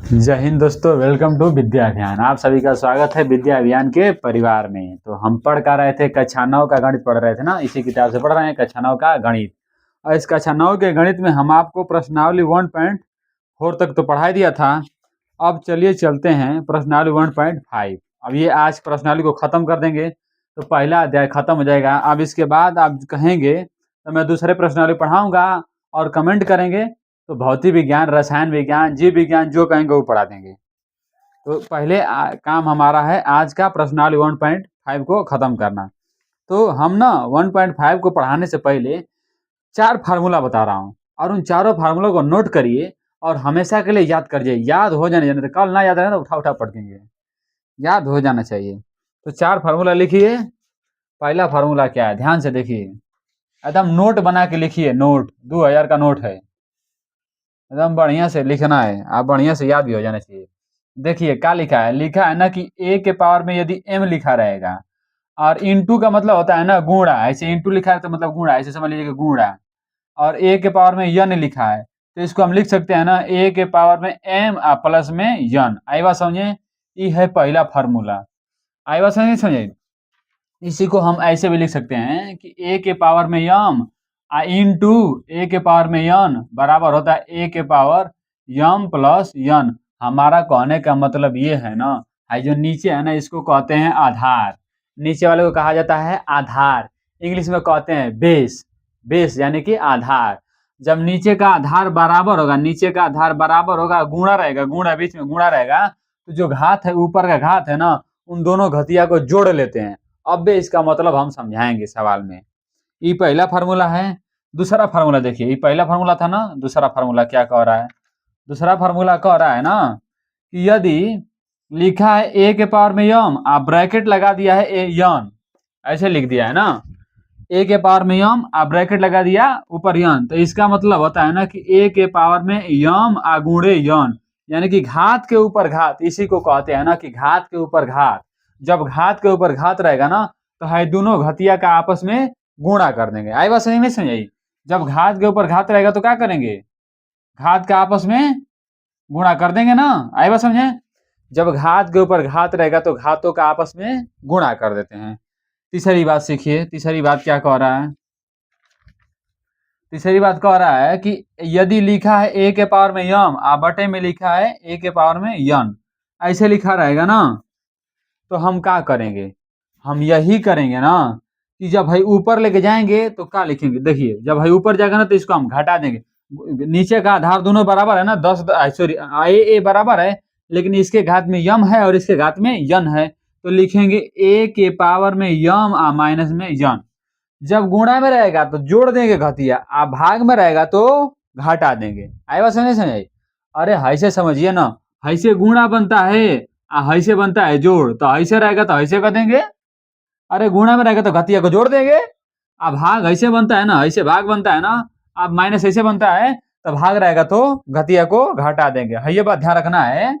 जय हिंद दोस्तों, welcome to विद्या अभियान। आप सभी का स्वागत है विद्या अभियान के परिवार में। तो हम पढ़ कर रहे थे कक्षा 9 का गणित पढ़ रहे थे ना, इसी किताब से पढ़ रहे हैं कक्षा 9 का गणित। और इस कक्षा 9 के गणित में हम आपको प्रश्नावली 1.4 तक तो पढ़ा दिया था। अब चलिए चलते हैं प्रश्नावली 1.5। अब ये आज प्रश्नावली को खत्म कर देंगे तो पहला अध्याय खत्म हो जाएगा। अब इसके बाद आप कहेंगे तो मैं दूसरे प्रश्नावली पढ़ाऊंगा और कमेंट करेंगे तो भौतिक विज्ञान, रसायन विज्ञान, जीव विज्ञान जो कहेंगे वो पढ़ा देंगे। तो पहले काम हमारा है आज का प्रश्नावली 1.5 को खत्म करना। तो हम ना 1.5 को पढ़ाने से पहले 4 फार्मूला बता रहा हूँ और उन चारों फार्मूलों को नोट करिए और हमेशा के लिए याद करिए। याद हो जाने तो कल ना याद रहे तो उठा उठा पढ़ देंगे, याद हो जाना चाहिए। तो 4 फार्मूला लिखिए। पहला फार्मूला क्या है, ध्यान से देखिए, एकदम नोट बना के लिखिए। नोट 2000 का नोट है, एकदम बढ़िया से लिखना है, आप बढ़िया से याद भी हो जाना चाहिए। देखिए क्या लिखा है, लिखा है ना कि a के पावर में यदि m लिखा रहेगा और इंटू का मतलब होता है ना गुणा, ऐसे इंटू लिखा है तो मतलब गुणा, ऐसे समझ लीजिए गुणा। और a के पावर में n लिखा है तो इसको हम लिख सकते हैं ना a के पावर में m प्लस में n। आई बात समझे, ये है पहला फार्मूला। आई बात समझे। इसी को हम ऐसे भी लिख सकते हैं कि a के पावर में m इंटू a के पावर में n बराबर होता है a के पावर m प्लस n। हमारा कहने का मतलब ये है ना, जो नीचे है ना इसको कहते हैं आधार। नीचे वाले को कहा जाता है आधार, इंग्लिश में कहते हैं बेस। बेस यानी कि आधार। जब नीचे का आधार बराबर होगा, नीचे का आधार बराबर होगा, गुणा रहेगा, गुणा बीच में गुणा रहेगा, तो जो घात है ऊपर का घात है ना, उन दोनों घतिया को जोड़ लेते हैं। अब इसका मतलब हम समझाएंगे सवाल में। ये पहला फार्मूला है। दूसरा फार्मूला देखिए, ये पहला फार्मूला था ना, दूसरा फार्मूला क्या कह रहा है। दूसरा फार्मूला कह रहा है ना कि यदि लिखा है a के पावर में m, आप ब्रैकेट लगा दिया है a n, ऐसे लिख दिया है ना, a के पावर में m आप ब्रैकेट लगा दिया ऊपर n, तो इसका मतलब होता है ना कि a के पावर में m गुणे n, यानी कि घात के ऊपर घात। इसी को कहते हैं ना कि घात के ऊपर घात। जब घात के ऊपर घात रहेगा ना तो है दोनों घतिया का आपस में गुणा कर देंगे। आई बात समझ में समझाई। जब घात के ऊपर घात रहेगा तो क्या करेंगे, घात का आपस में गुणा कर देंगे ना। आई बात समझे। जब घात के ऊपर घात रहेगा तो घातों का आपस में गुणा कर देते हैं। तीसरी बात सीखिए, तीसरी बात क्या कह रहा है। तीसरी बात कह रहा है कि यदि लिखा है a के पावर में m, बटे में लिखा है a के पावर में n, ऐसे लिखा रहेगा ना, तो हम क्या करेंगे, हम यही करेंगे ना कि जब भाई ऊपर लेके जाएंगे तो क्या लिखेंगे। देखिए जब भाई ऊपर जाएगा ना तो इसको हम घटा देंगे। नीचे का आधार दोनों बराबर है ना, 10 सॉरी a बराबर है, लेकिन इसके घात में m है और इसके घात में n है, तो लिखेंगे a के पावर में m माइनस में n। जब गुणा में रहेगा तो जोड़ देंगे घतिया, भाग में रहेगा तो घटा देंगे। आई बात समझ समझ। अरे ऐसे समझिए ना, ऐसे गुणा बनता है, ऐसे बनता है जोड़, तो ऐसे रहेगा तो ऐसे कर देंगे। अरे गुणा में रहेगा तो घतिया को जोड़ देंगे। अब भाग ऐसे बनता है ना, ऐसे भाग बनता है ना, अब माइनस ऐसे बनता है तो भाग रहेगा तो घतिया को घटा देंगे। ये बात ध्यान रखना है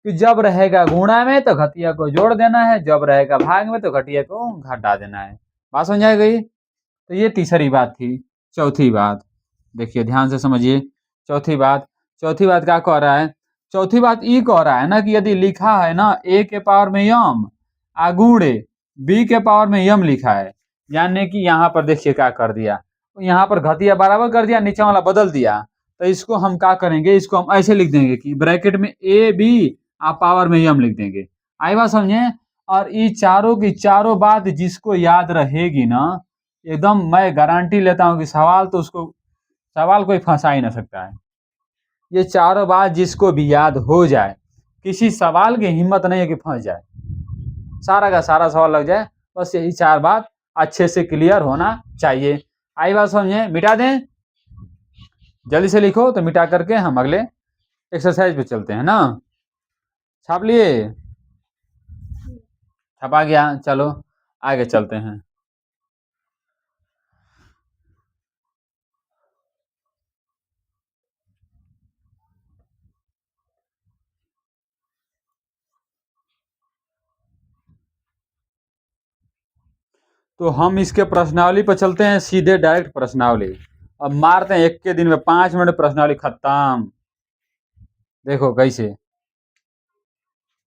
कि जब रहेगा गुणा में तो घतिया को जोड़ देना है, जब रहेगा भाग में तो घटिया को घटा देना है। बात समझ आ गई। तो ये तीसरी बात थी। चौथी बात देखिए, ध्यान से समझिए। चौथी बात क्या कह रहा है। चौथी बात ये कह रहा है ना कि यदि लिखा है ना a के पावर में m गुणे b के पावर में m लिखा है, यानी कि यहाँ पर देखिए क्या कर दिया, यहाँ पर घतिया बराबर कर दिया, नीचे वाला बदल दिया। तो इसको हम क्या करेंगे, इसको हम ऐसे लिख देंगे कि ब्रैकेट में a b पावर में m लिख देंगे। आई बात समझे। और ये चारों की चारों बात जिसको याद रहेगी ना, एकदम मैं गारंटी लेता हूं कि सवाल कोई फंसा ही ना सकता है। ये चारों बात जिसको भी याद हो जाए, किसी सवाल की हिम्मत नहीं है कि फंस जाए, सारा का सारा सवाल लग जाए। बस यही 4 बात अच्छे से क्लियर होना चाहिए। आई बात समझे। मिटा दें, जल्दी से लिखो तो मिटा करके हम अगले एक्सरसाइज पे चलते हैं ना। छाप लिए, छपा गया, चलो आगे चलते हैं। तो हम इसके प्रश्नावली पर चलते हैं, सीधे डायरेक्ट प्रश्नावली। अब मारते हैं एक के दिन में 5 मिनट प्रश्नावली खत्म। देखो कैसे,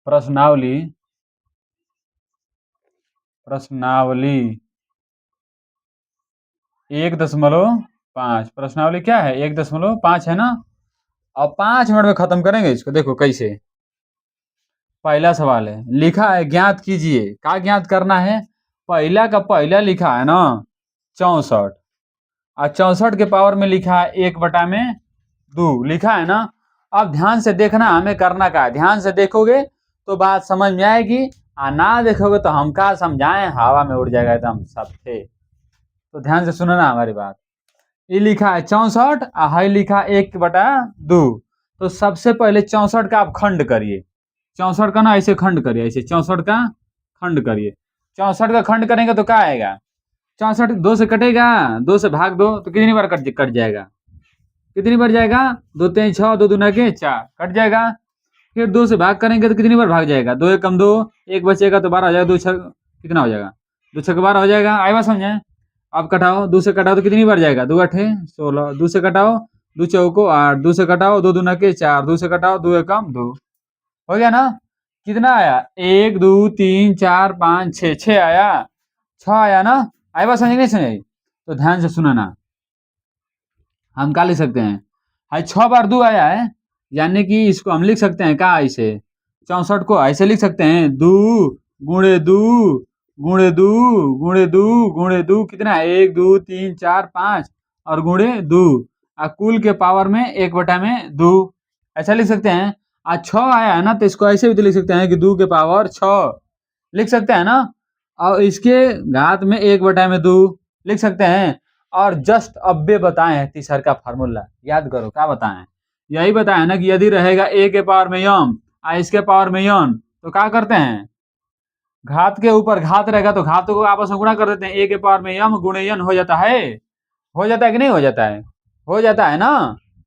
प्रश्नावली प्रश्नावली 1.5। प्रश्नावली क्या है? 1.5 है ना। अब 5 मिनट में खत्म करेंगे इसको। देखो कैसे। पहला सवाल है, लिखा है ज्ञात कीजिए। क्या ज्ञात करना है? पहला का पहला लिखा है ना 64, और 64 के पावर में लिखा है 1/2 लिखा है ना। अब ध्यान से देखना, हमें करना का है। ध्यान से देखोगे तो बात समझ में आएगी, और ना देखोगे तो हम क्या समझाएं, हवा में उड़ जाएगा एकदम सब थे। तो ध्यान से सुनना हमारी बात। ये लिखा है 64 और है लिखा 1/2। तो सबसे पहले 64 का आप खंड करिए। 64 का ना ऐसे खंड करिए, ऐसे 64 का खंड करिए। 64 का खंड करेंगे तो क्या आएगा? 64 2 से कटेगा, 2 से भाग दो तो कितनी बार कट जाएगा? कितनी बार जाएगा? 2 3 6, 2 दूना के 4, कट जाएगा। फिर 2 से भाग करेंगे तो कितनी बार भाग जाएगा? 2 1 कम 2, 1 बचेगा तो 12 हो जाएगा। 2 6 कितना हो जाएगा? 2 6 12 हो जाएगा। आए बात समझे? अब कटाओ, 2 से कटाओ तो कितनी बार जाएगा? 2 8 16, 2 से कटाओ, 2 चौको 8, 2 से कटाओ 2 दूना के 4, 2 से कटाओ 2 1 कम 2, हो गया ना। कितना आया? 1 2 3 4 5 6, 6 आया, 6 आया ना। आए बात समझ नहीं समझ? तो ध्यान से सुना ना, हम क्या लिख सकते हैं? हाई 6 बार 2 आया है, यानी कि इसको हम लिख सकते हैं क्या ऐसे? 64 को ऐसे लिख सकते हैं, 2 गुणे 2 गुणे 2 गुणे 2 गुणे 2, कितना है? 1 2 3 4 5 और गुणे 2, और कुल के पावर में 1/2 ऐसा लिख सकते हैं। आज 6 आया है ना, तो इसको ऐसे भी तो लिख सकते हैं कि 2 के पावर 6 लिख सकते हैं ना। और इसके घात में 1/2 लिख सकते हैं। और जस्ट अब्बे बताए हैं तीसर का फार्मूला, याद करो क्या बताएं। यही बताया ना कि यदि रहेगा a के पावर में यम और इसके पावर में यन, तो क्या करते हैं? घात के ऊपर घात रहेगा तो घातों को आपस में गुणा कर देते हैं। a के पावर में यम गुणे यन हो जाता है। हो जाता है कि नहीं हो जाता है? हो जाता है ना।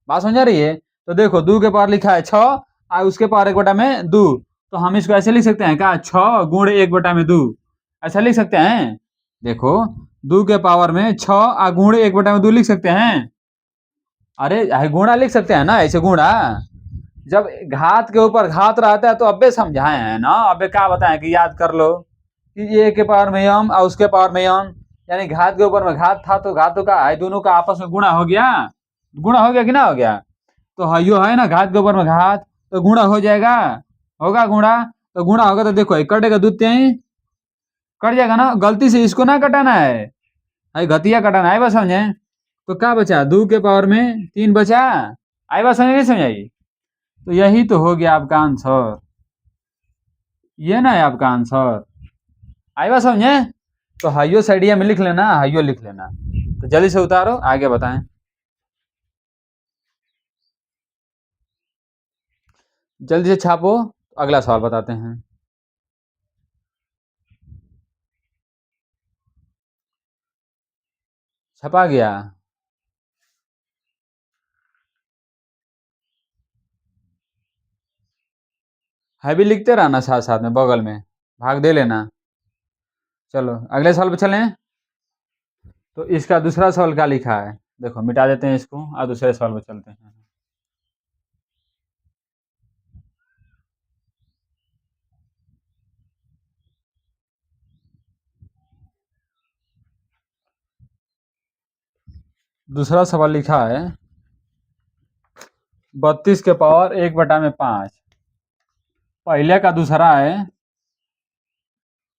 बात समझ आ रही है? तो देखो 2 के पावर लिखा है 6 और उसके पावर 1/2, तो हम इसको ऐसे लिख सकते हैं क्या? 6 गुणे 1/2 ऐसा लिख सकते हैं। देखो 2 के पावर में 6 और गुणे 1/2 लिख सकते हैं। अरे गुणा लिख सकते हैं ना, ऐसे गुणा। जब घात के ऊपर घात रहता है तो अबे समझाए हैं ना, अबे क्या बताएं कि याद कर लो कि a के पावर में यम और उसके पावर में यन, यानी घात के ऊपर में घात था तो घातों का दोनों का आपस में गुणा हो गया। गुणा हो गया कि ना हो गया? तो हयो है ना घात के ऊपर में घात, तो गुणा हो जाएगा। होगा गुणा, तो गुणा होगा तो देखो कटेगा 2 3 कट जाएगा ना। गलती से इसको ना कटाना है, घटिया कटाना है, बस समझे। तो क्या बचा? 2 के पावर में 3 बचा। आई बात समझ नहीं समझाई? तो यही तो हो गया आपका आंसर, ये ना है आपका आंसर। आई बात समझे? तो हाइयो साइडिया में लिख लेना, हाइयो लिख लेना। तो जल्दी से उतारो, आगे बताएं। जल्दी से छापो, अगला सवाल बताते हैं। छपा गया? है भी लिखते रहना साथ साथ में, बगल में भाग दे लेना। चलो अगले सवाल पे चलें। तो इसका दूसरा सवाल क्या लिखा है? देखो मिटा देते हैं इसको और दूसरे सवाल पे चलते हैं। दूसरा सवाल लिखा है 32 के पावर 1/5। पहले का दूसरा है,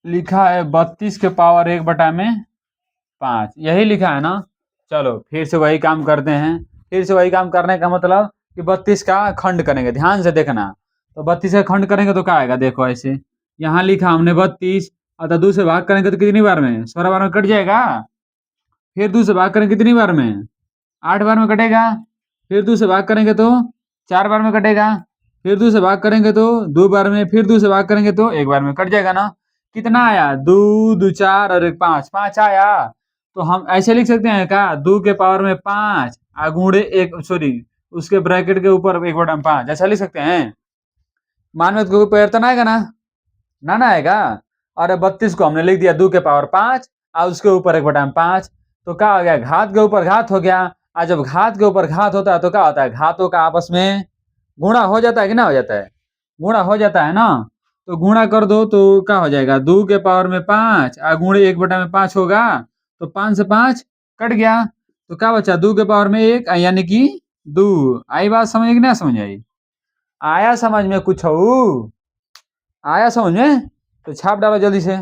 लिखा है 32 के पावर 1/5, यही लिखा है ना। चलो फिर से वही काम करते हैं। फिर से वही काम करने का मतलब कि 32 का खंड करेंगे, ध्यान से देखना। तो 32 का खंड करेंगे तो क्या आएगा? देखो ऐसे, यहाँ लिखा हमने 32, अतः 2 से भाग करेंगे तो कितनी बार में? 16 बार में कट जाएगा। फिर 2 से भाग करेंगे कितनी बार में? 8 बार में कटेगा। फिर 2 से भाग करेंगे तो 4 बार में कटेगा। फिर 2 से भाग करेंगे तो 2 बार में। फिर 2 से भाग करेंगे तो 1 बार में, कट जाएगा ना। कितना आया? 2 2 4 और 1 5, 5 आया। तो हम ऐसे लिख सकते हैं क्या? 2 के पावर में 5 गुणे 1, सॉरी उसके ब्रैकेट के ऊपर 1/5, ऐसा लिख सकते हैं। मान में कोई परिवर्तन आएगा ना? ना आएगा। और 32 को हमने लिख दिया 2 के पावर 5 और उसके ऊपर 1/5, तो क्या हो गया? घात के ऊपर घात हो गया। और जब घात के ऊपर घात होता है तो क्या होता है? घातों का आपस में गुणा हो जाता है कि ना हो जाता है? गुणा हो जाता है ना। तो गुणा कर दो तो क्या हो जाएगा, 2 के पावर में 5 गुणे 1/5 होगा, तो 5 से 5 कट गया, तो क्या बचा 2 के पावर में 1 यानी कि 2। आई बात समझ कि ना समझ आई? आया समझ में कुछ हो? आया समझ में? तो छाप डालो जल्दी से।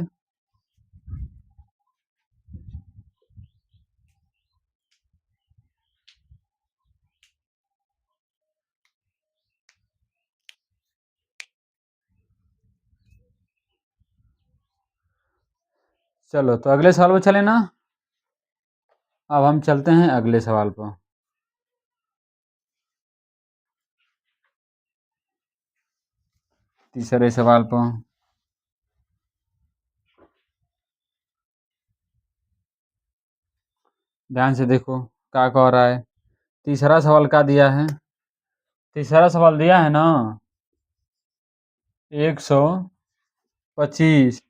चलो तो अगले सवाल पर चले ना। अब हम चलते हैं अगले सवाल पर। तीसरे सवाल पर ध्यान से देखो क्या कह रहा है। तीसरा सवाल क्या दिया है? तीसरा सवाल दिया है ना 125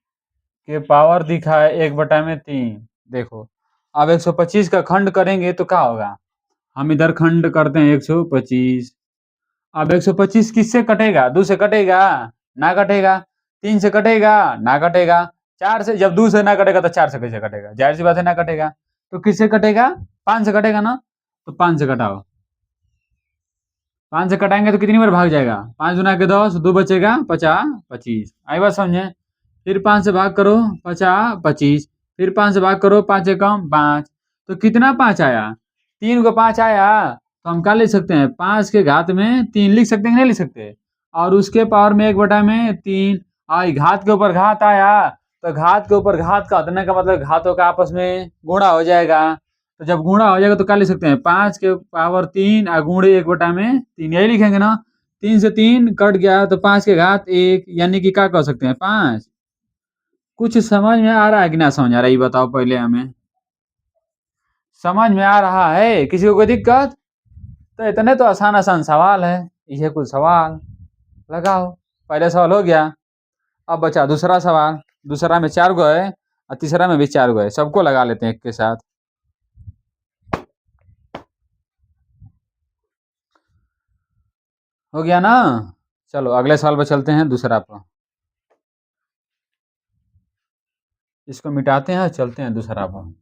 के पावर दिखा है 1/3। देखो अब 125 का खंड करेंगे तो क्या होगा, हम इधर खंड करते हैं 125। अब 125 किससे कटेगा, 2 से कटेगा? ना कटेगा। 3 से कटेगा? ना कटेगा। 4 से, जब 2 से ना कटेगा तो 4 से कैसे कटेगा, जाहिर सी बात है ना कटेगा। तो किससे कटेगा? 5 से कटेगा ना, तो 5 से कटाओ। 5 से कटाएंगे तो कितनी बार भाग जाएगा, 5 गुना के 10, 2 बचेगा 50 25। आई बात समझे? फिर 5 से भाग करो 50 25, फिर 5 से भाग करो 5 एकम 5। तो कितना 5 आया, 3 को 5 आया। तो हम क्या लिख सकते हैं, 5 के घात में 3 लिख सकते हैं कि नहीं लिख सकते? और उसके पावर में 1/3। और घात के ऊपर घात आया, तो घात के ऊपर घात का होने का मतलब घातों का आपस में गुणा हो जाएगा। तो जब गुणा हो जाएगा तो क्या लिख सकते हैं, 5 के पावर 3 गुणे 1/3, यही लिखेंगे ना। 3 से 3 कट गया तो 5 के घात 1, यानी कि क्या कह सकते हैं 5। कुछ समझ में आ रहा है कि ना समझ आ रहा है, ये बताओ पहले हमें। समझ में आ रहा है? किसी को कोई दिक्कत? तो इतने तो आसान आसान सवाल है, ये कुछ सवाल लगाओ। पहले सवाल हो गया, अब बचा दूसरा सवाल। दूसरा में 4 गो है और तीसरा में भी 4 गो है, सबको लगा लेते हैं एक के साथ। हो गया ना? चलो अगले सवाल पर चलते हैं, दूसरा पर। इसको मिटाते हैं, चलते हैं दूसरा पर।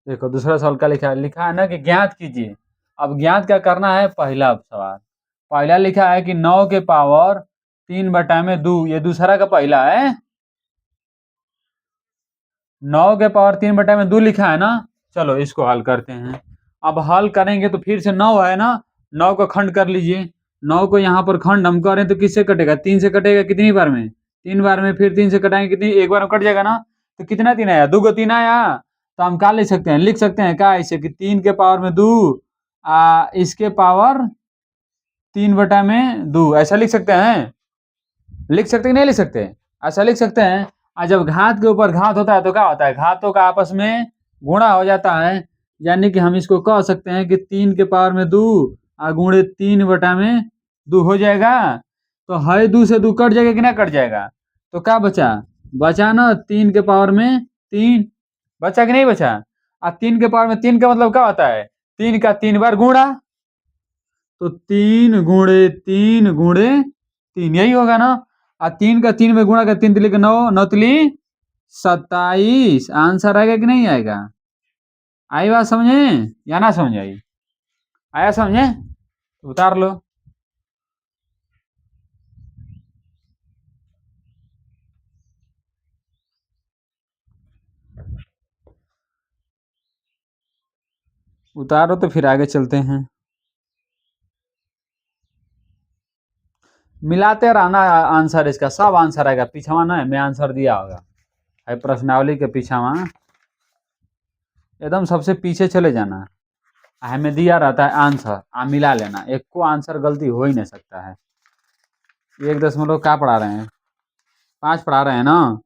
देखो दूसरा सवाल क्या लिखा है, लिखा है ना कि ज्ञात कीजिए। अब ज्ञात क्या करना है, पहला सवाल। पहला लिखा है कि 9 के पावर 3/2, ये दूसरा का पहला है। 9 के पावर 3/2 लिखा है ना। चलो इसको हल करते हैं। अब हल करेंगे तो फिर से 9 है ना, 9 को खंड कर लीजिए। 9 को यहाँ पर खंड हम करें तो किससे कटेगा, 3 से कटेगा। कितनी बार में, 3 बार में। फिर 3 से कटाएंगे कितनी, एक बार में कट जाएगा ना। तो कितना 3 आया, 2 को 3 आया। तो हम क्या लिख सकते हैं, लिख सकते हैं क्या ऐसे कि 3 के पावर में 2 इसके पावर 3/2, ऐसा लिख सकते हैं। लिख सकते हैं नहीं लिख सकते? ऐसा लिख सकते हैं। और जब घात के ऊपर घात होता है तो क्या होता है, घातों का आपस में गुणा हो जाता है। यानी कि हम इसको कह सकते हैं कि 3 के पावर में 2 गुणे 3/2 हो जाएगा। तो है 2 से 2 कट जाएगा कि ना कट जाएगा। तो क्या बचा, बचा ना 3 के पावर में 3, बचा कि नहीं बचा। और 3 के पावर में 3 का मतलब क्या होता है, 3 का 3 बार गुणा। तो 3 यही होगा ना। और 3 का 3 में गुणा कर 3 तिली 9, 9 तिली 27। आंसर आएगा कि नहीं आएगा? आई बात समझे या ना समझ आई? आया समझे? उतार लो। उतारो तो फिर आगे चलते हैं। मिलाते रहना आंसर, इसका सब आंसर आएगा। पीछवा ना मैं आंसर दिया होगा, है प्रश्नावली के पीछवा एकदम सबसे पीछे चले जाना। हमें दिया रहता है आंसर, आप मिला लेना, एक को आंसर गलती हो ही नहीं सकता है। 1 दशमलव क्या पढ़ा रहे हैं, 5 पढ़ा रहे हैं ना।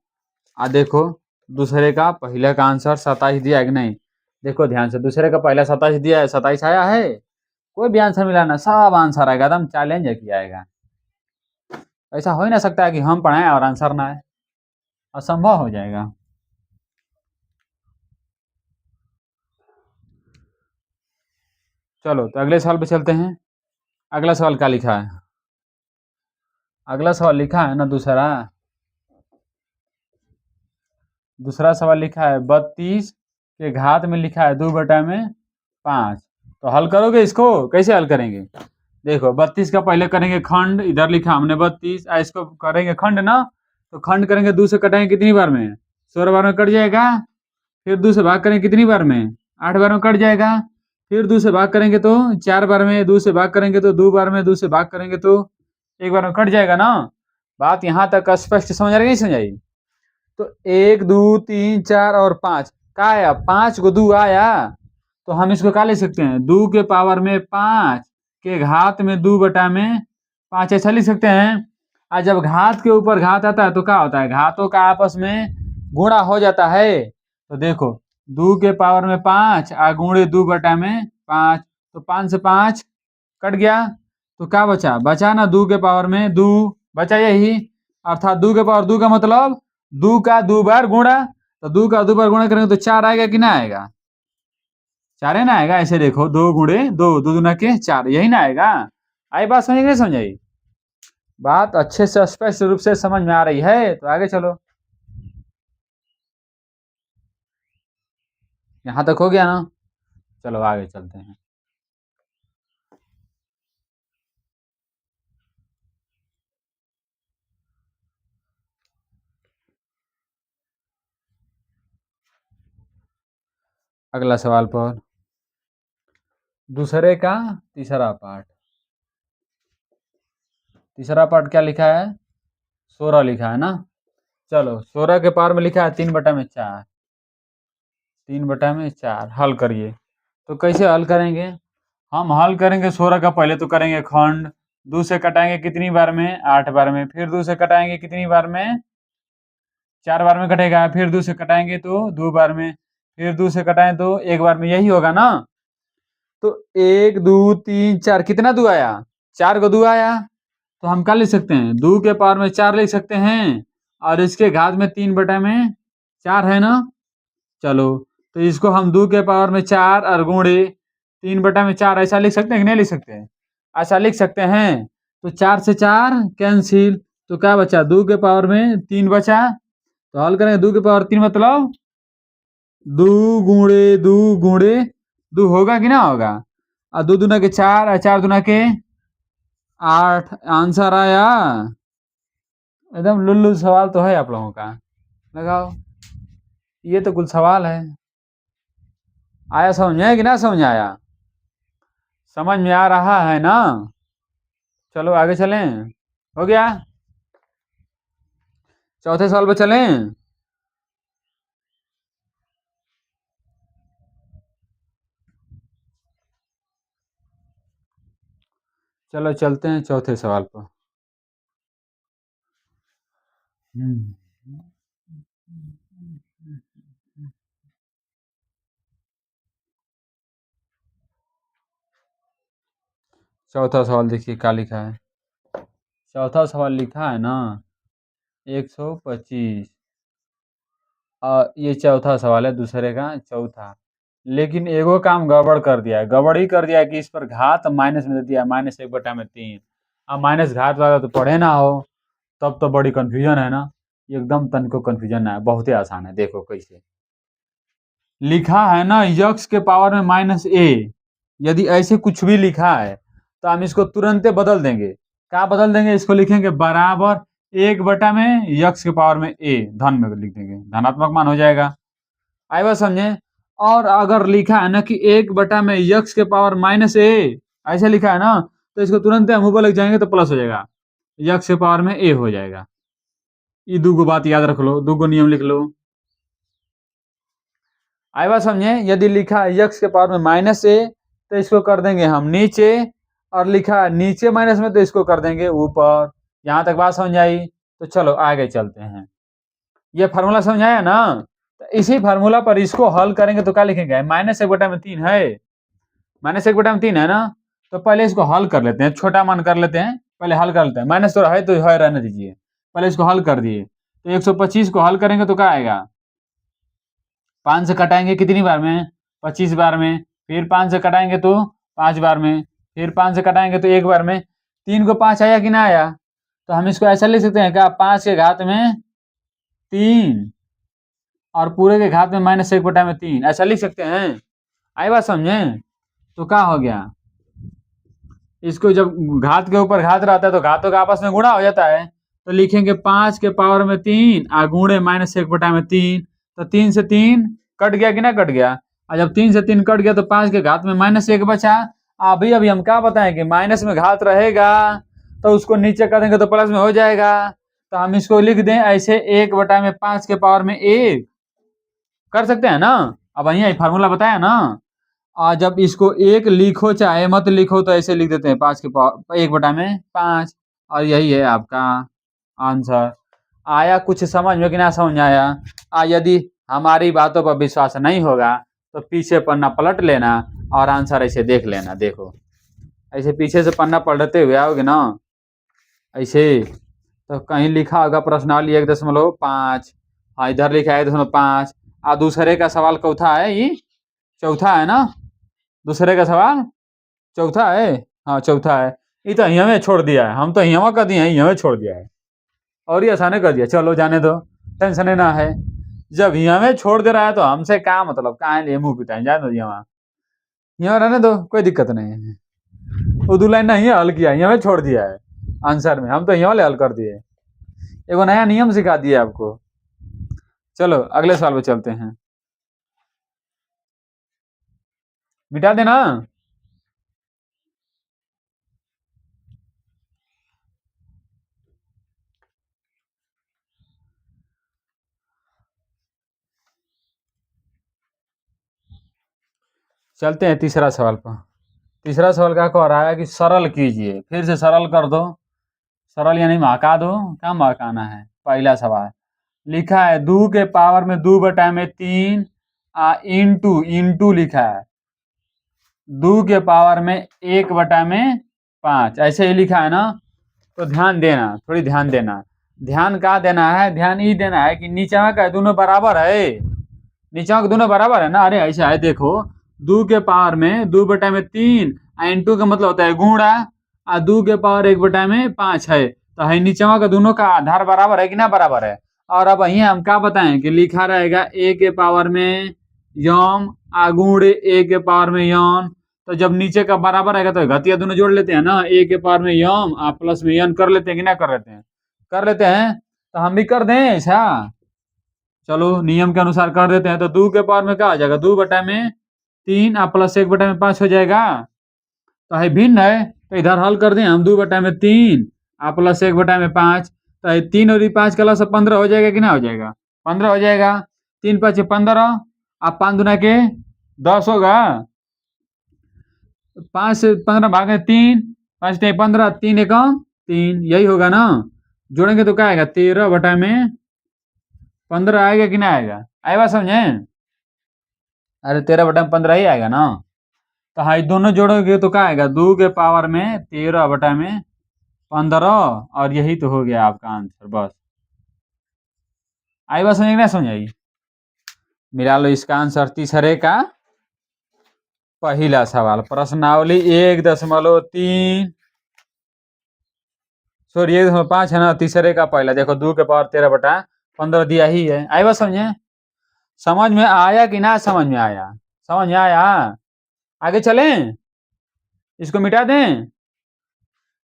देखो दूसरे का पहले का आंसर 27 दिया है कि नहीं। देखो ध्यान से, दूसरे का पहला 27 दिया है, 27 आया है। कोई भी आंसर मिलाना, सब आंसर आएगा, एकदम चैलेंज किया आएगा। ऐसा हो ही ना सकता है कि हम पढ़ाएं और आंसर ना आए, असंभव हो जाएगा। चलो तो अगले सवाल पे चलते हैं। अगला सवाल क्या लिखा है? अगला सवाल लिखा है ना दूसरा। दूसरा सवाल लिखा है 32 के घात में लिखा है 2/5। तो हल करोगे इसको? कैसे हल करेंगे? देखो 32 का पहले करेंगे खंड, इधर लिखा हमने 32, इसको करेंगे खंड ना। तो खंड करेंगे 2 से कटाएंगे कितनी बार में? 16 बार में कट जाएगा। फिर 2 से भाग करेंगे कितनी बार में? 8 बार में कट जाएगा। फिर 2 से भाग करेंगे तो 4 बार में, 2 से भाग करेंगे तो 2 बार में, 2 से भाग करेंगे तो 1 बार में कट जाएगा ना। बात यहाँ तक स्पष्ट समझ आ रही नहीं समझ आई? तो 1 2 3 4 और 5 का आया? 5 को 2 आया। तो हम इसको क्या ले सकते हैं? 2 के पावर में 5 के घात में 2/5 ऐसा लिख सकते हैं। और जब घात के ऊपर घात आता है तो क्या होता है? घातों का आपस में गुणा हो जाता है। तो देखो 2 के पावर में 5 और गुणे 2/5। तो 5 से 5 कट गया। तो क्या बचा? बचा ना 2 के पावर में 2 बचा, यही अर्थात 2 के पावर 2 का मतलब 2 का 2 बार गुणा। तो 2 का 2 बार गुणा करेंगे तो 4 आएगा कि ना आएगा? 4 है ना आएगा। ऐसे देखो 2 गुणे 2, 2 दूना के 4, यही ना आएगा। आई बात समझ नहीं समझाई? बात अच्छे से स्पष्ट रूप से समझ में आ रही है तो आगे चलो। यहां तक हो गया ना? चलो आगे चलते हैं। अगला सवाल पर दूसरे का तीसरा पार्ट। तीसरा पार्ट क्या लिखा है? 16 लिखा है ना। चलो 16 के पार में लिखा है 3/4। 3/4 हल करिए। तो कैसे हल करेंगे? हम हल करेंगे 16 का पहले तो करेंगे खंड। 2 से कटाएंगे कितनी बार में? 8 बार में। फिर 2 से कटाएंगे कितनी बार में? 4 बार में कटेगा। फिर 2 से कटाएंगे तो 2 बार में। फिर 2 से कटाएं तो 1 बार में, यही होगा ना। तो 1 2 3 4 कितना 2 आया? 4 को 2 आया। तो हम क्या लिख सकते हैं? 2 के पावर में 4 लिख सकते हैं और इसके घात में 3/4 है ना। चलो तो इसको हम 2 के पावर में 4 और गुणे 3/4 ऐसा लिख सकते हैं कि नहीं लिख सकते हैं? ऐसा लिख सकते हैं। तो 4 से 4 कैंसिल। तो क्या बचा? 2 के पावर में 3 बचा। तो हल करेंगे 2 के पावर 3 मतलब 2 गुणे 2 गुणे 2 होगा कि ना होगा? और 2 दूना के 4 और 4 दूना के 8 आंसर आया। एकदम लुल्लू सवाल तो है आप लोगों का। लगाओ, ये तो कुल सवाल है। आया समझ में कि ना समझ आया? समझ में आ रहा है ना? चलो आगे चलें। हो गया? चौथे सवाल पे चलें। चलो चलते हैं चौथे सवाल पर। चौथा सवाल देखिए क्या लिखा है। चौथा सवाल लिखा है ना 125। ये चौथा सवाल है, दूसरे का चौथा। लेकिन एगो काम गड़बड़ कर दिया है। गड़बड़ ही कर दिया है कि इस पर घात माइनस में दे दिया, -1/3। अब माइनस घात वाला तो पढ़े ना हो, तब तो बड़ी कंफ्यूजन है ना। एकदम तनको कंफ्यूजन है, बहुत ही आसान है। देखो कैसे लिखा है ना, यक्स के पावर में -a। यदि ऐसे कुछ भी लिखा है तो हम इसको तुरंत बदल देंगे। क्या बदल देंगे? इसको लिखेंगे बराबर 1 में यक्स के पावर में a, धन में लिख देंगे, धनात्मक मान हो जाएगा। आई बात समझे? और अगर लिखा है ना कि 1 में यक्स के पावर -a, ऐसे लिखा है ना, तो इसको तुरंत हम ऊपर लिख जाएंगे तो प्लस हो जाएगा, यक्स के पावर में a हो जाएगा। ये दो बात याद रख लो, दो नियम लिख लो। आई बात समझे? यदि लिखा है यक्स के पावर में -a तो इसको कर देंगे हम नीचे, और लिखा है नीचे माइनस में तो इसको कर देंगे ऊपर। यहां तक बात समझ आई? तो चलो आगे चलते हैं। ये फार्मूला समझाया ना, तो इसी फार्मूला पर इसको हल करेंगे तो क्या लिखेंगे? -1/3 है। -1/3 है ना। तो पहले इसको हल कर लेते हैं, छोटा मान कर लेते हैं, पहले हल कर लेते हैं। माइनस तो है तो है, रहने दीजिए। पहले इसको हल कर दिए तो 125 को हल करेंगे तो क्या आएगा? 5 से कटाएंगे कितनी बार में? 25 बार में। फिर 5 से कटाएंगे तो 5 बार में, फिर 5 से कटाएंगे तो 1 बार में। 3 को 5 आया कि ना आया, तो हम इसको ऐसा लिख सकते हैं क्या, 5 के घात में 3 और पूरे के घात में -1/3, ऐसा लिख सकते हैं। आई बात समझे? तो क्या हो गया, इसको जब घात के ऊपर घात रहता है तो घातों का आपस में गुणा हो जाता है, तो लिखेंगे 5 के पावर में 3 और गुणे -1/3। तो 3 से 3 कट गया कि ना कट गया, और जब 3 से 3 कट गया तो 5 के घात में -1 बचा। अभी अभी हम क्या बताएं कि माइनस में घात रहेगा तो उसको नीचे कर देंगे तो प्लस में हो जाएगा। तो हम इसको लिख दें ऐसे 1/5 के पावर में 1 कर सकते हैं ना। अब यही फार्मूला बताया ना। और जब इसको 1 लिखो चाहे मत लिखो तो ऐसे लिख देते हैं 5 के पावर 1/5, और यही है आपका आंसर। आया कुछ समझ में कि ना समझ आया? यदि हमारी बातों पर विश्वास नहीं होगा तो पीछे पन्ना पलट लेना और आंसर ऐसे देख लेना। देखो ऐसे पीछे से पन्ना पलटते हुए आओगे ना ऐसे, तो कहीं लिखा होगा प्रश्नावली 1.5। हाँ इधर लिखा है 1.5। दूसरे का सवाल चौथा है, ये चौथा है ना, दूसरे का सवाल चौथा है। हाँ चौथा है, ये तो यहाँ में छोड़ दिया है, हम तो यहाँ कर दिए हैं, यहाँ में छोड़ दिया है और ये आसाने कर दिया। चलो जाने दो, टेंशन ना है। जब यहाँ में छोड़ दे रहा है तो हमसे क्या मतलब, कहाँ लिए मुंह पिटाएं, जाने दो। यहाँ रहने दो, कोई दिक्कत नहीं है। उर्दू लाइन नहीं हल किया, यहाँ में छोड़ दिया है आंसर में, हम तो यहाँ वाले हल कर दिए। एगो नया नियम सिखा दिया आपको। चलो अगले सवाल पे चलते हैं, मिटा देना। चलते हैं तीसरा सवाल पर। तीसरा सवाल क्या कह रहा है कि सरल कीजिए, फिर से सरल कर दो। सरल यानी महका दो, क्या महकाना है। पहला सवाल लिखा है 2 के पावर में 2/3 इंटू इंटू लिखा है 2 के पावर में 1/5, ऐसे ही लिखा है ना। तो ध्यान देना, थोड़ी ध्यान देना। ध्यान का देना है, ध्यान ये देना है कि नीचा का दोनों बराबर है, नीचा के दोनों बराबर है ना। अरे ऐसा है देखो, 2 के पावर में 2/3 इंटू का मतलब होता है गुणा, और 2 के पावर 1/5 है, तो है नीचवा का दोनों का आधार बराबर है कि ना बराबर है। और अब यही हम क्या बताएं कि लिखा रहेगा a के पावर में यम गुणे a के पावर में यन। तो जब नीचे का बराबर रहेगा तो घातिया दोनों जोड़ लेते हैं ना, a के पावर में यम प्लस में यन कर लेते हैं कि ना कर लेते हैं, कर लेते हैं। तो हम भी कर दें ऐसा, चलो नियम के अनुसार कर देते हैं। तो 2 के पावर में क्या हो जाएगा, 2/3 प्लस 1/5 हो जाएगा। तो है भिन्न है, तो इधर हल कर दें हम 2/3 प्लस 1/5। तो 3 और 5 का लस 15 हो जाएगा कि ना हो जाएगा, 15 हो जाएगा। 3 5 15, 5 दूना के 10 होगा। 5 से 15 भागे 3, 5 से 15, 3 1 3, यही होगा ना। जोड़ेंगे तो क्या आएगा, 13/15 आएगा कि ना आएगा, आएगा समझे। अरे 13/15 ही आएगा ना। तो हाँ दोनों जोड़ोगे तो क्या आएगा, 2 के पावर में 13/15, और यही तो हो गया आपका आंसर। बस आई बात समझ ना समझ आई। मिला लो इसका आंसर तीसरे का पहला सवाल, प्रश्नावली 1.3 सॉरी 1.5 है ना, तीसरे का पहला। देखो 2 के पावर 13/15 दिया ही है। आई बात समझे, समझ में आया कि ना समझ में आया, समझ में आया। आगे चलें, इसको मिटा दें।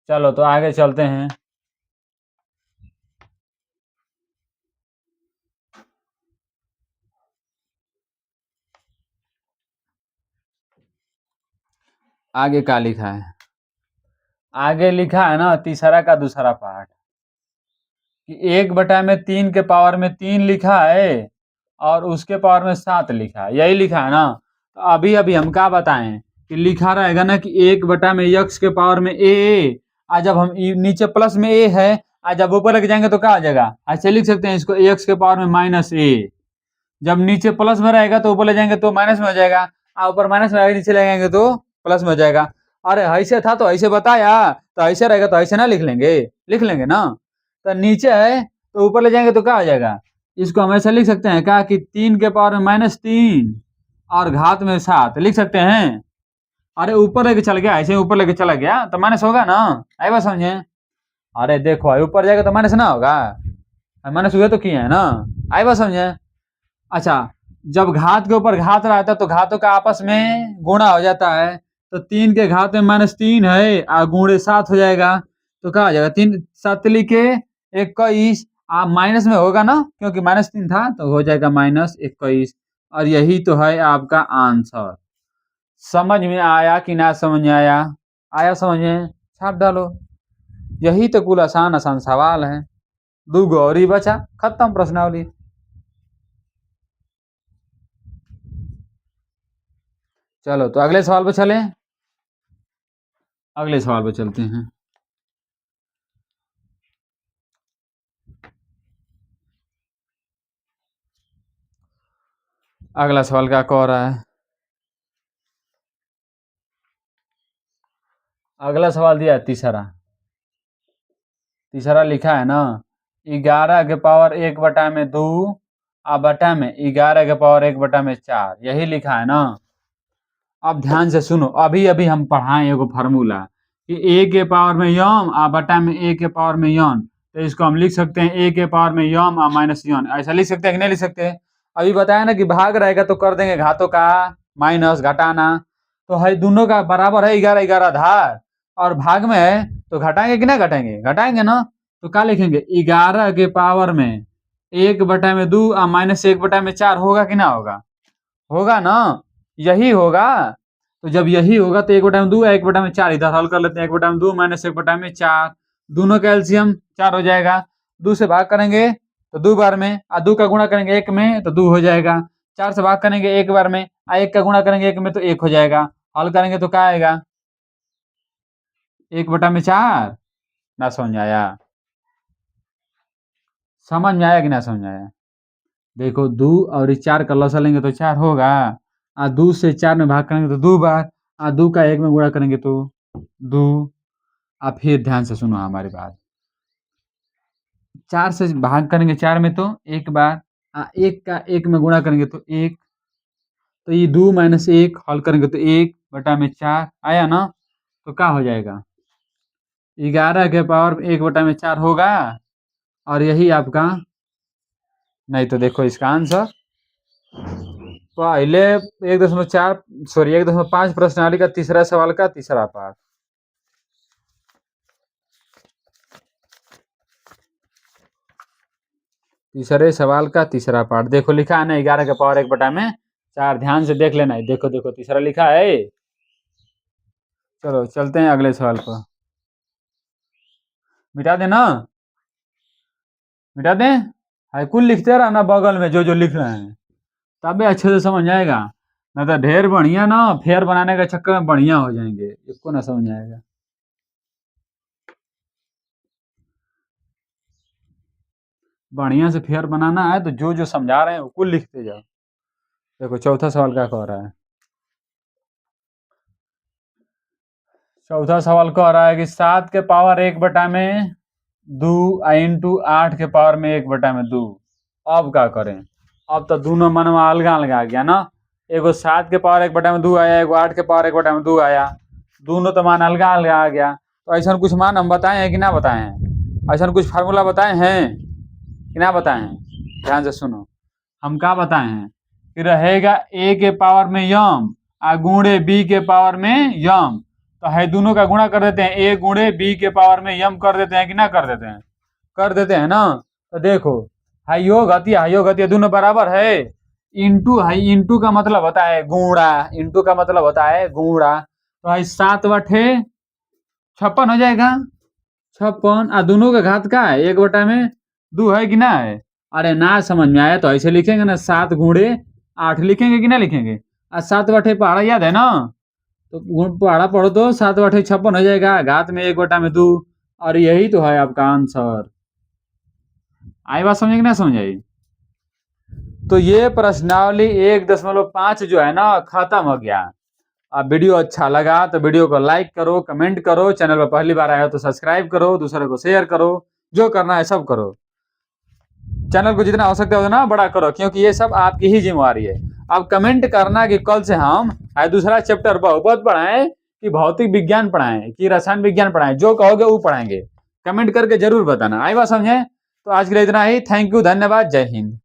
चलो तो आगे चलते हैं। आगे क्या लिखा है, आगे लिखा है ना तीसरा का दूसरा पार्ट कि 1/3 के पावर में 3 लिखा है और उसके पावर में 7 लिखा है, यही लिखा है ना। तो अभी अभी हम क्या बताएं कि लिखा रहेगा ना कि 1/x के पावर में a, आज जब हम नीचे प्लस में a है, आज जब ऊपर लेके जाएंगे तो क्या आ जाएगा, ऐसे लिख सकते हैं इसको ax के पावर में -a। जब नीचे प्लस में रहेगा तो ऊपर ले जाएंगे तो माइनस में हो जाएगा, और ऊपर माइनस में नीचे ले जाएंगे तो प्लस में हो जाएगा। अरे ऐसे था तो ऐसे बताया, तो ऐसे रहेगा तो ऐसे ना लिख लेंगे, लिख लेंगे ना। तो नीचे है तो ऊपर ले जाएंगे तो क्या हो जाएगा, इसको हम ऐसे लिख सकते हैं क्या कि 3 के पावर में -3 और घात में 7 लिख सकते हैं। अरे ऊपर लेके चल गया, ऐसे ऊपर लेके चला गया तो माइनस होगा ना, आई बात समझे। अरे देखो ऊपर जाएगा तो माइनस ना होगा, माइनस हुए तो किए है ना, आई बात समझे। अच्छा, जब घात के ऊपर घात रहता है तो घातों का आपस में गुणा हो जाता है, तो 3 के घात में -3 है और गुणे 7 हो जाएगा, तो क्या हो जाएगा 3 7 लिखे 21, आप माइनस में होगा ना क्योंकि -3 था तो हो जाएगा -21, और यही तो है आपका आंसर। समझ में आया कि ना समझ में आया, आया समझ में, छाप डालो। यही तो कुल आसान आसान सवाल है, दो गौरी बचा, खत्म प्रश्नावली। चलो तो अगले सवाल पे चले, अगले सवाल पे चलते हैं। अगला सवाल क्या कह रहा है, अगला सवाल दिया है तीसरा, तीसरा लिखा है ना 11 के पावर 1/2 आ बटा में 11 के पावर 1/4, यही लिखा है ना। अब ध्यान से सुनो, अभी अभी हम पढ़ाए एगो फार्मूला कि a के पावर में यम आ बटा में a के पावर में यन, तो इसको हम लिख सकते हैं a के पावर में यम आ माइनस यन, ऐसा लिख सकते हैं कि नहीं लिख सकते। अभी बताया ना कि भाग रहेगा तो कर देंगे घातों का माइनस घटाना, तो है दोनों का बराबर है 11 11 धार, और भाग में है तो घटाएंगे कि ना घटाएंगे, घटाएंगे ना, तो क्या लिखेंगे 11 के पावर में 1/2 आ -1/4 होगा कि ना होगा, होगा ना, यही होगा। तो जब यही होगा तो 1/2 है, 1/4 इधर हल कर लेते हैं, 1/2 -1/4, दोनों का एलसीएम 4 हो जाएगा, 2 से भाग करेंगे तो 2 बार में, और 2 का गुणा करेंगे 1 में तो 2 हो जाएगा, 4 से भाग करेंगे 1 बार में, और 1 का गुणा करेंगे 1 में तो 1 हो जाएगा, हल करेंगे तो क्या आएगा 1/4, ना समझ में आया, समझ में आया कि ना समझ में आया। देखो 2 और 4 का लसा लेंगे तो 4 होगा, और 2 से 4 में भाग करेंगे तो 2 बार, और 2 का 1 में गुणा करेंगे तो 2। अब फिर ध्यान से सुनो हमारी बात, 4 से भाग करेंगे 4 में तो 1 बार, 1 का 1 में गुणा करेंगे तो 1, तो ये 2 - 1 हल करेंगे तो 1/4 आया ना, तो क्या हो जाएगा 11 के पावर 1/4 होगा, और यही आपका, नहीं तो देखो इसका आंसर पहले 1.4 सॉरी 1.5 प्रश्नावली का तीसरा सवाल का तीसरा पार्ट, तीसरे सवाल का तीसरा पार्ट देखो लिखा है ना 11 के पावर 1/4, ध्यान से देख लेना है, देखो देखो तीसरा लिखा है। चलो चलते हैं अगले सवाल पर, मिटा देना, मिटा दें, हाई कुल लिखते रहना बगल में जो जो लिख रहे हैं, तबे अच्छे से समझ आएगा, ना तो ढेर बढ़िया ना फेयर बनाने के चक्कर में बढ़िया हो जाएंगे, इसको ना समझ आएगा। बढ़िया से फेयर बनाना है तो जो जो समझा रहे हैं वो कुल लिखते जाओ। देखो चौथा सवाल क्या कह रहा है, चौथा सवाल कह रहा है कि 7 के पावर 1/2 इंटू 8 के पावर में 1/2, अब क्या करें, अब तो दोनों मनवा अलगा अलगा आ गया ना, एगो 7 के पावर 1/2 आया, एगो 8 के पावर 1/2 आया, दोनों तो मान अलगा अलगा आ गया, तो ऐसा कुछ मान हम बताए हैं कि ना बताए हैं, ऐसा कुछ फार्मूला बताए हैं कि ना बताए हैं, ध्यान से सुनो, हम क्या बताए हैं कि रहेगा a के पावर में यम आ गुणे b के पावर में यम, तो है दोनों का गुणा कर देते हैं, a गुणे b के पावर में यम कर देते हैं कि ना कर देते हैं, कर देते हैं ना। तो देखो हाइयो घतिया दोनों बराबर है, इंटू है, इंटू का मतलब होता है गुणा, इंटू का मतलब होता है गुणा, तो है 7/56 हो जाएगा, 56, और दोनों का घात का है 1/2 है कि ना है। अरे ना समझ में आया तो ऐसे लिखेंगे ना 7 गुणे 8 लिखेंगे कि ना लिखेंगे, और 7/पहाड़ा याद है ना, तो पहाड़ा पढ़ो तो 7/56 हो जाएगा, घात में 1/2, और यही तो है आपका आंसर। आई बात समझे कि ना समझ आई। तो ये प्रश्नावली 1.5 जो है ना खत्म हो गया। अब वीडियो अच्छा लगा तो वीडियो को लाइक करो, कमेंट करो, चैनल पर पहली बार आए हो तो सब्सक्राइब करो, दूसरे को शेयर करो, जो करना है सब करो, चैनल को जितना हो सकता है उतना बड़ा करो, क्योंकि ये सब आपकी ही जिम्मेवारी है। अब कमेंट करना कि कल से हम दूसरा चैप्टर बहुपद पढ़ाएं कि भौतिक विज्ञान पढ़ाएं कि रसायन विज्ञान पढ़ाएं, जो कहोगे वो पढ़ाएंगे। कमेंट करके जरूर बताना। आई बात समझे? तो आज के लिए इतना ही। थैंक यू, धन्यवाद, जय हिंद।